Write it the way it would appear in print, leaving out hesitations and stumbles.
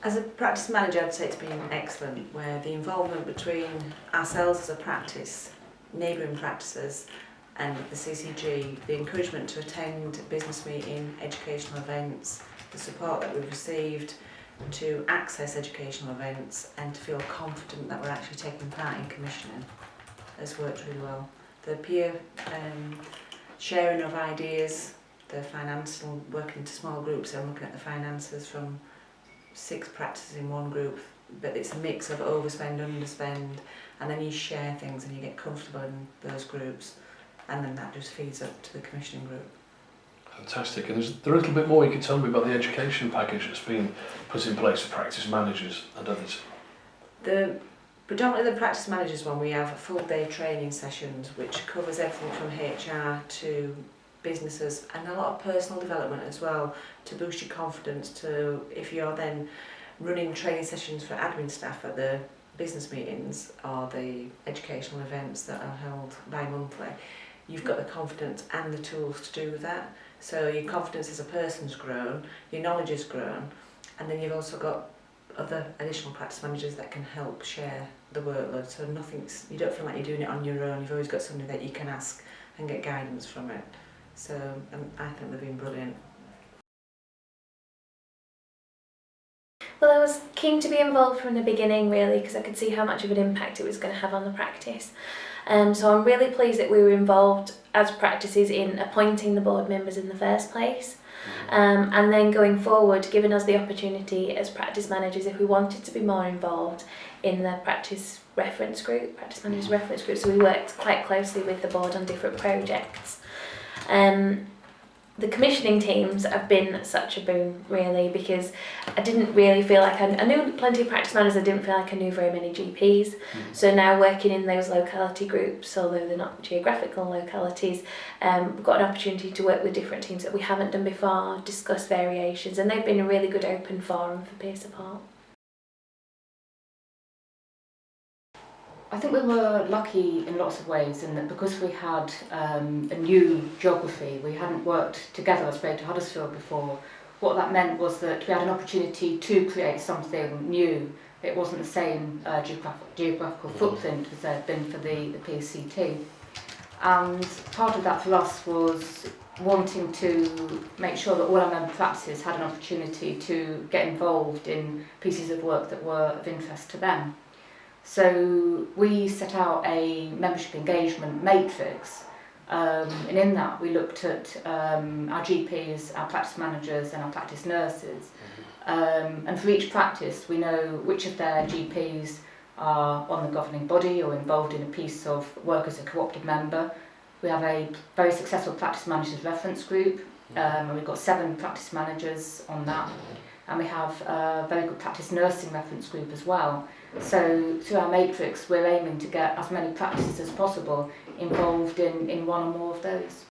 As a practice manager, I'd say it's been excellent, where the involvement between ourselves as a practice, neighbouring practices and the CCG, the encouragement to attend business meeting, educational events, the support that we've received to access educational events and to feel confident that we're actually taking part in commissioning has worked really well. The peer sharing of ideas, the financial, working into small groups and looking at the finances from 6 practices in one group, but it's a mix of overspend, underspend, and then you share things and you get comfortable in those groups, and then that just feeds up to the commissioning group. Fantastic. And is there a little bit more you can tell me about the education package that's been put in place for practice managers and others? Predominantly the practice managers one, we have full day training sessions which covers everything from HR to businesses and a lot of personal development as well, to boost your confidence, to if you're then running training sessions for admin staff at the business meetings or the educational events that are held bi-monthly, you've got the confidence and the tools to do that. So your confidence as a person's grown, your knowledge has grown, and then you've also got other additional practice managers that can help share the workload, so you don't feel like you're doing it on your own, you've always got somebody that you can ask and get guidance from it. So I think they've been brilliant. Well, I was keen to be involved from the beginning really, because I could see how much of an impact it was going to have on the practice. So I'm really pleased that we were involved as practices in appointing the board members in the first place. And then going forward, giving us the opportunity as practice managers, if we wanted to be more involved in the practice managers reference group, so we worked quite closely with the board on different projects. The commissioning teams have been such a boon really, because I didn't really feel like I knew plenty of practice managers, I didn't feel like I knew very many GPs. So now working in those locality groups, although they're not geographical localities, we've got an opportunity to work with different teams that we haven't done before, discuss variations, and they've been a really good open forum for peer support. I think we were lucky in lots of ways in that because we had a new geography, we hadn't worked together as Greater Huddersfield before. What that meant was that we had an opportunity to create something new. It wasn't the same geographical footprint as there had been for the PCT. And part of that for us was wanting to make sure that all our member practices had an opportunity to get involved in pieces of work that were of interest to them. So we set out a membership engagement matrix, and in that we looked at our GPs, our practice managers and our practice nurses, and for each practice we know which of their GPs are on the governing body or involved in a piece of work as a co-opted member. We have a very successful practice managers reference group, and we've got 7 practice managers on that, and we have a very good practice nursing reference group as well. So through our matrix we're aiming to get as many practices as possible involved in one or more of those.